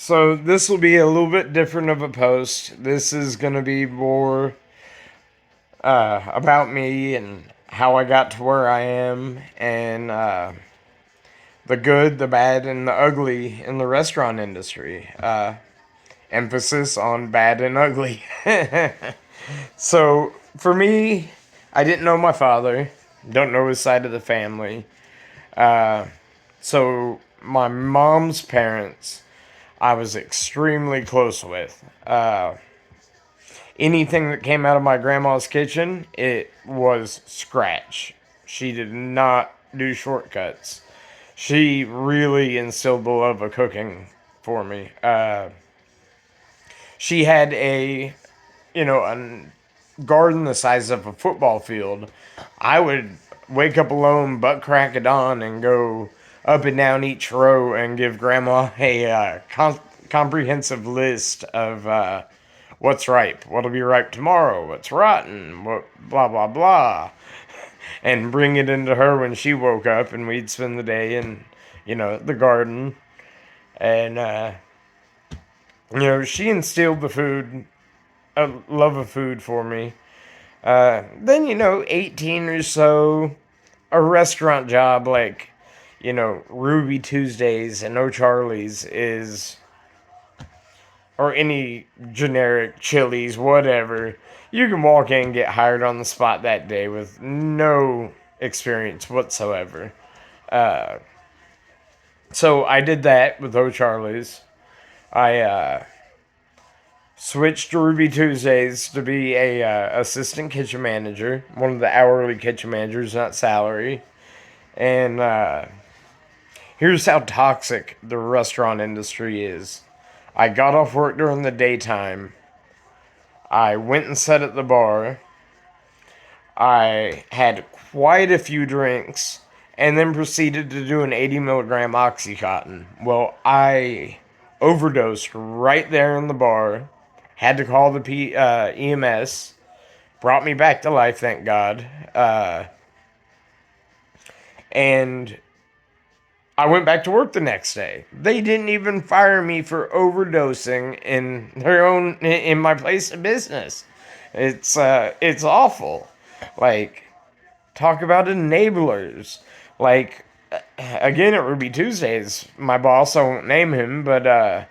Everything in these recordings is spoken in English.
So this will be a little bit different of a post. This is going to be more about me and how I got to where I am and the good, the bad, and the ugly in the restaurant industry. Emphasis on bad and ugly. So for me, I didn't know my father, don't know his side of the family. Uh, so my mom's parents, I was extremely close with. Anything that came out of my grandma's kitchen, it was scratch. She did not do shortcuts. She really instilled the love of cooking for me. She had a garden the size of a football field. I would wake up alone, butt crack of dawn, and go up and down each row and give Grandma a comprehensive list of what's ripe, what'll be ripe tomorrow, what's rotten, what blah blah blah, and bring it into her when she woke up, and we'd spend the day in the garden, and she instilled the food, a love of food for me. Then 18 or so, a restaurant job like Ruby Tuesdays and O'Charlie's is, or any generic Chili's, whatever. You can walk in and get hired on the spot that day with no experience whatsoever. Uh, so I did that with O'Charlie's. I switched to Ruby Tuesdays to be a assistant kitchen manager, one of the hourly kitchen managers, not salary. And here's how toxic the restaurant industry is. I got off work during the daytime. I went and sat at the bar. I had quite a few drinks and then proceeded to do an 80 milligram Oxycontin. Well, I overdosed right there in the bar. Had to call the EMS. Brought me back to life, thank God. And I went back to work the next day. They didn't even fire me for overdosing in my place of business. It's awful. Like, talk about enablers. Like, again, at Ruby Tuesdays, my boss, I won't name him, but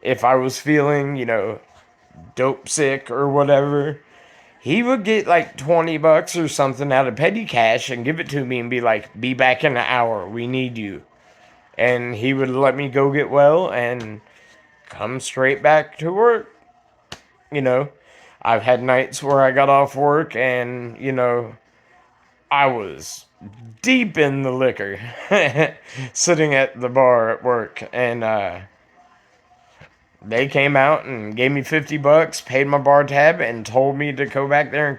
if I was feeling, dope sick or whatever, he would get like $20 or something out of petty cash and give it to me and be like, be back in an hour. We need you. And he would let me go get well and come straight back to work. You know, I've had nights where I got off work and, I was deep in the liquor sitting at the bar at work. And they came out and gave me $50, paid my bar tab, and told me to go back there and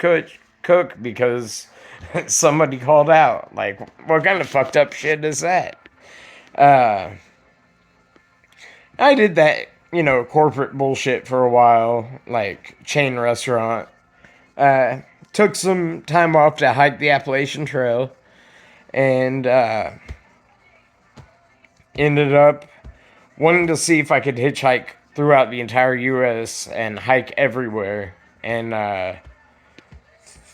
cook because somebody called out. Like, what kind of fucked up shit is that? Uh, I did that, corporate bullshit for a while, like chain restaurant. Uh, Took some time off to hike the Appalachian Trail and ended up wanting to see if I could hitchhike throughout the entire U.S. and hike everywhere. And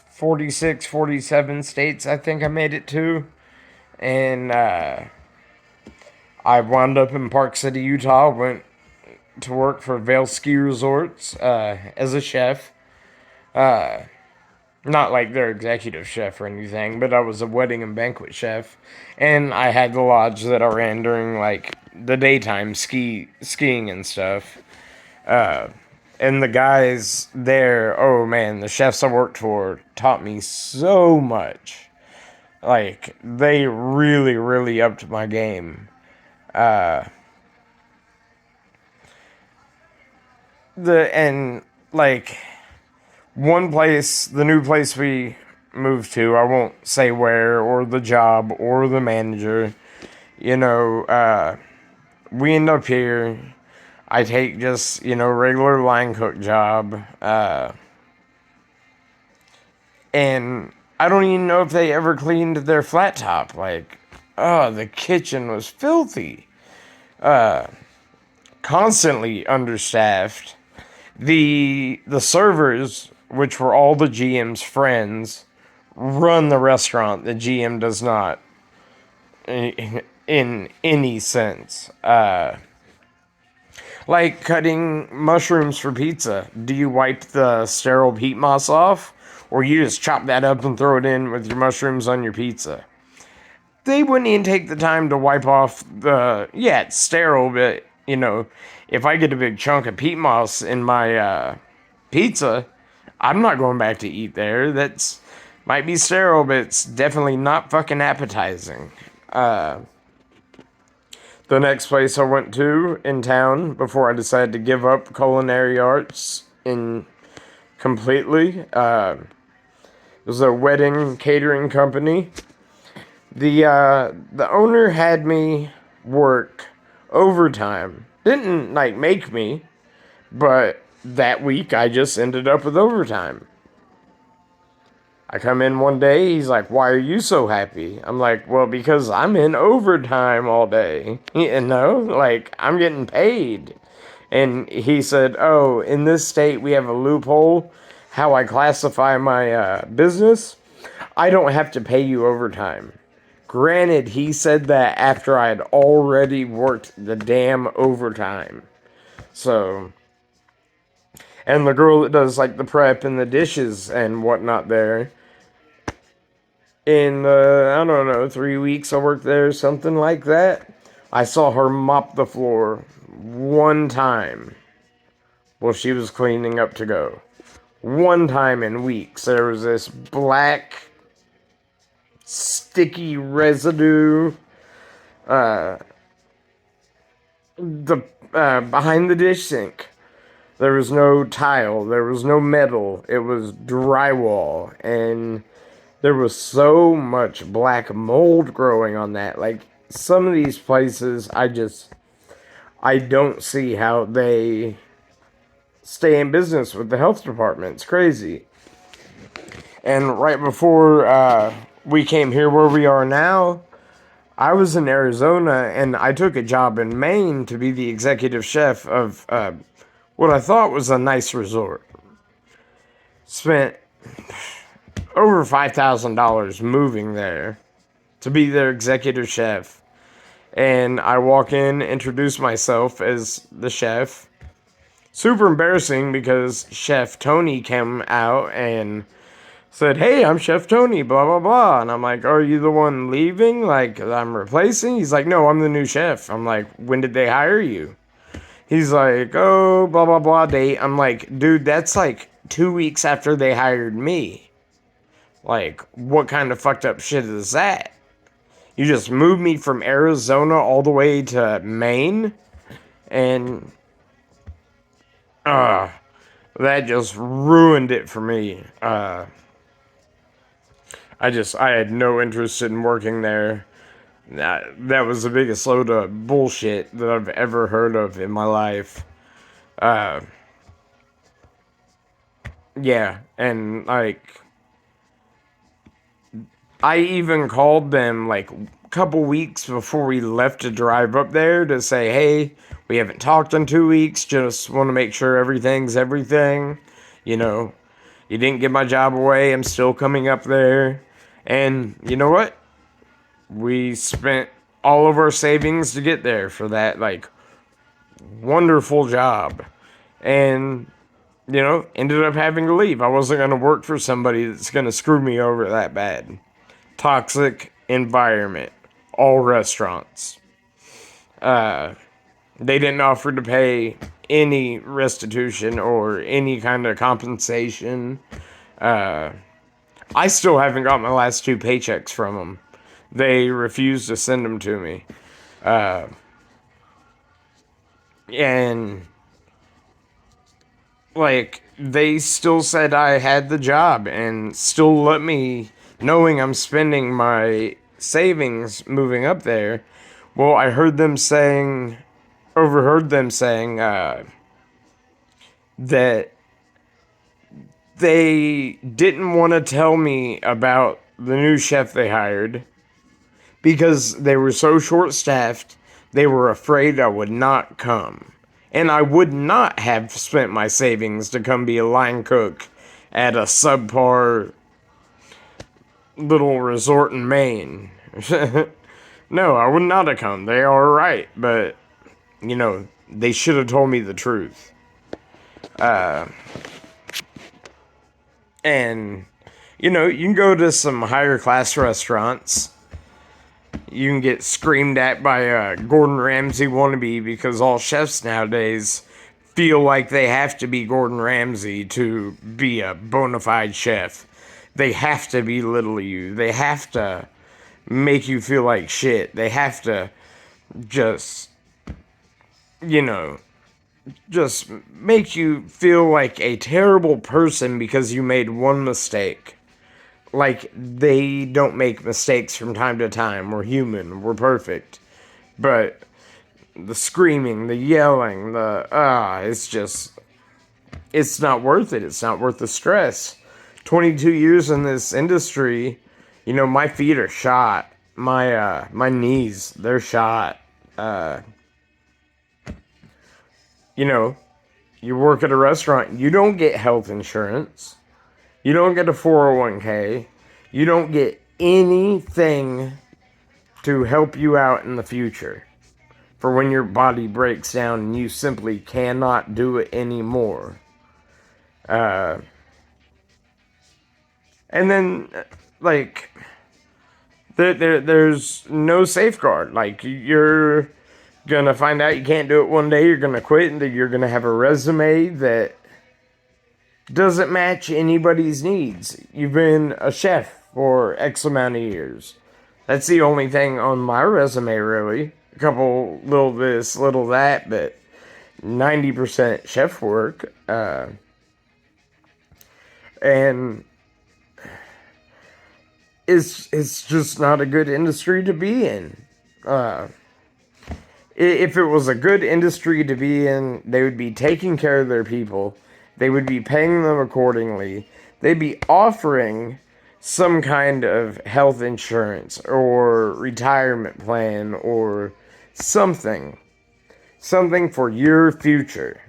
46, 47 states I think I made it to. And I wound up in Park City, Utah, went to work for Vail Ski Resorts as a chef. Uh, Not like their executive chef or anything, but I was a wedding and banquet chef. And I had the lodge that I ran during like the daytime skiing and stuff. Uh, and the guys there, oh man, the chefs I worked for taught me so much. Like, they really, really upped my game. Uh, and like one place, the new place we moved to, I won't say where or the job or the manager. We end up here. I take just regular line cook job, and I don't even know if they ever cleaned their flat top. Like, oh, the kitchen was filthy. constantly understaffed. The servers, which were all the GM's friends, run the restaurant. The GM does not, in any sense. Like cutting mushrooms for pizza. Do you wipe the sterile peat moss off, or you just chop that up and throw it in with your mushrooms on your pizza? They wouldn't even take the time to wipe off the. Yeah, it's sterile, but if I get a big chunk of peat moss in my pizza, I'm not going back to eat there. That's might be sterile, but it's definitely not fucking appetizing. The next place I went to in town before I decided to give up culinary arts in completely was a wedding catering company. The owner had me work overtime. Didn't like make me, but that week I just ended up with overtime. I come in one day, he's like, "Why are you so happy?" I'm like, "Well, because I'm in overtime all day." Like, I'm getting paid. And he said, "Oh, in this state, we have a loophole. How I classify my business, I don't have to pay you overtime." Granted, he said that after I had already worked the damn overtime. So, and the girl that does like the prep and the dishes and whatnot there, in I don't know, 3 weeks I worked there, something like that, I saw her mop the floor one time while she was cleaning up to go. One time in weeks. There was this black, sticky residue the behind the dish sink. There was no tile, there was no metal, it was drywall, and there was so much black mold growing on that. Like, some of these places, I don't see how they stay in business with the health department. It's crazy. And right before we came here where we are now, I was in Arizona and I took a job in Maine to be the executive chef of what I thought was a nice resort. Spent over $5,000 moving there to be their executive chef. And I walk in, introduce myself as the chef. Super embarrassing because Chef Tony came out and said, "Hey, I'm Chef Tony, blah, blah, blah." And I'm like, "Are you the one leaving? Like, I'm replacing?" He's like, "No, I'm the new chef." I'm like, "When did they hire you?" He's like, "Oh, blah, blah, blah date." I'm like, "Dude, that's like 2 weeks after they hired me. Like, what kind of fucked up shit is that? You just moved me from Arizona all the way to Maine?" And, that just ruined it for me. I had no interest in working there. That was the biggest load of bullshit that I've ever heard of in my life. Yeah, and like, I even called them like a couple weeks before we left to drive up there to say, "Hey, we haven't talked in 2 weeks. Just want to make sure everything's everything. You know, you didn't give my job away. I'm still coming up there." And you know what? We spent all of our savings to get there for that, like, wonderful job. And, ended up having to leave. I wasn't going to work for somebody that's going to screw me over that bad. Toxic environment. All restaurants. They didn't offer to pay any restitution or any kind of compensation. I still haven't got my last 2 paychecks from them. They refused to send them to me. And, like, they still said I had the job and still let me, knowing I'm spending my savings moving up there. Well, I overheard them saying, that they didn't want to tell me about the new chef they hired because they were so short-staffed, they were afraid I would not come. And I would not have spent my savings to come be a line cook at a subpar little resort in Maine. No, I would not have come. They are right, but, they should have told me the truth. And, you can go to some higher class restaurants. You can get screamed at by a Gordon Ramsay wannabe because all chefs nowadays feel like they have to be Gordon Ramsay to be a bona fide chef. They have to belittle you. They have to make you feel like shit. They have to just, you know, just make you feel like a terrible person because you made one mistake. Like, they don't make mistakes from time to time. We're human. We're perfect. But the screaming, the yelling, it's not worth it. It's not worth the stress. 22 years in this industry, my feet are shot. My knees, they're shot. You work at a restaurant, you don't get health insurance. You don't get a 401k. You don't get anything to help you out in the future for when your body breaks down and you simply cannot do it anymore. And then, like, there's no safeguard. Like, you're gonna find out you can't do it one day, you're gonna quit, and you're gonna have a resume that doesn't match anybody's needs. You've been a chef for X amount of years. That's the only thing on my resume, really. A couple little this, little that, but 90% chef work. And it's just not a good industry to be in. If it was a good industry to be in, they would be taking care of their people. They would be paying them accordingly. They'd be offering some kind of health insurance or retirement plan or something. Something for your future.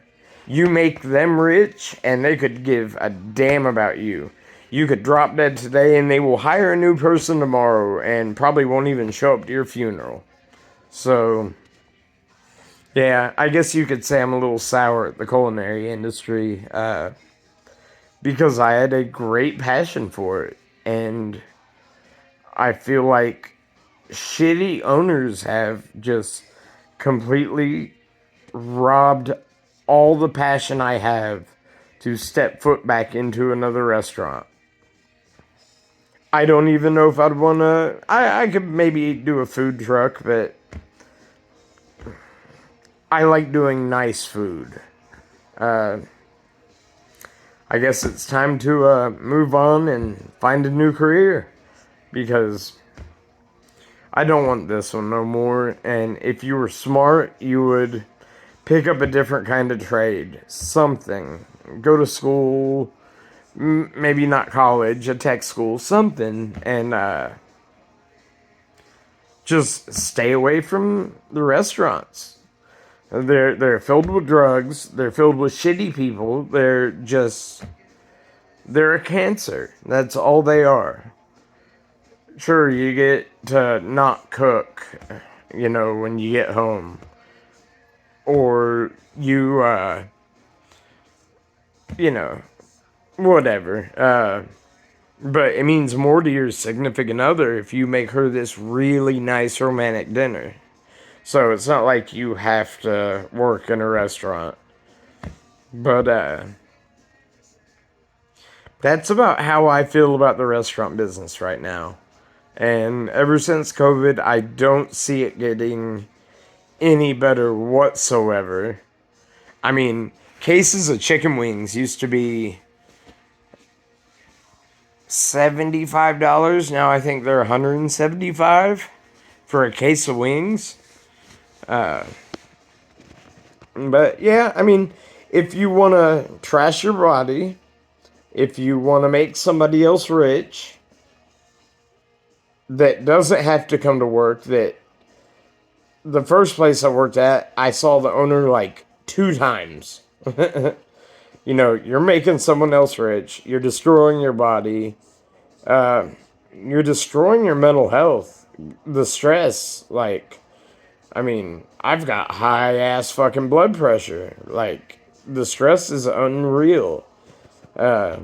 You make them rich and they could give a damn about you. You could drop dead today and they will hire a new person tomorrow and probably won't even show up to your funeral. So, yeah, I guess you could say I'm a little sour at the culinary industry because I had a great passion for it. And I feel like shitty owners have just completely robbed all the passion I have to step foot back into another restaurant. I don't even know if I'd want to... I could maybe do a food truck, but I like doing nice food. I guess it's time to move on and find a new career, because I don't want this one no more. And if you were smart, you would pick up a different kind of trade, something. Go to school, maybe not college, a tech school, something, and just stay away from the restaurants. They're filled with drugs. They're filled with shitty people. They're a cancer. That's all they are. Sure, you get to not cook, when you get home. Or you, whatever. But it means more to your significant other if you make her this really nice romantic dinner. So it's not like you have to work in a restaurant. But, that's about how I feel about the restaurant business right now. And ever since COVID, I don't see it getting any better whatsoever. I mean, cases of chicken wings used to be $75. Now I think they're $175 for a case of wings. But yeah, I mean, if you want to trash your body, if you want to make somebody else rich, that doesn't have to come to work, that the first place I worked at, I saw the owner like 2 times. You know, you're making someone else rich. You're destroying your body. Uh, you're destroying your mental health. The stress, like, I mean, I've got high ass fucking blood pressure. Like, the stress is unreal. Uh,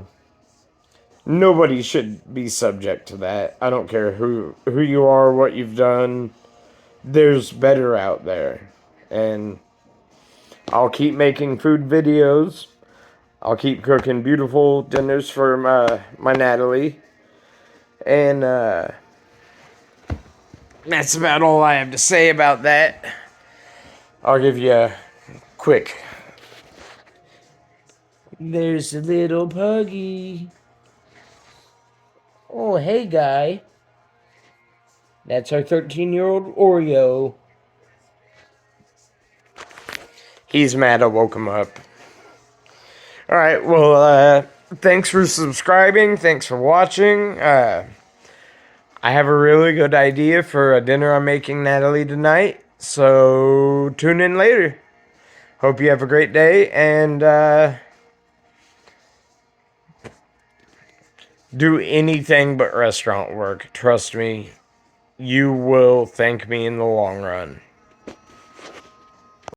Nobody should be subject to that. I don't care who you are, what you've done. There's better out there. And I'll keep making food videos. I'll keep cooking beautiful dinners for my Natalie. And that's about all I have to say about that. I'll give you a quick. There's a little puggy. Oh, hey, guy. That's our 13-year-old Oreo. He's mad I woke him up. Alright, well, thanks for subscribing. Thanks for watching. I have a really good idea for a dinner I'm making Natalie tonight. So, tune in later. Hope you have a great day, and do anything but restaurant work. Trust me, you will thank me in the long run.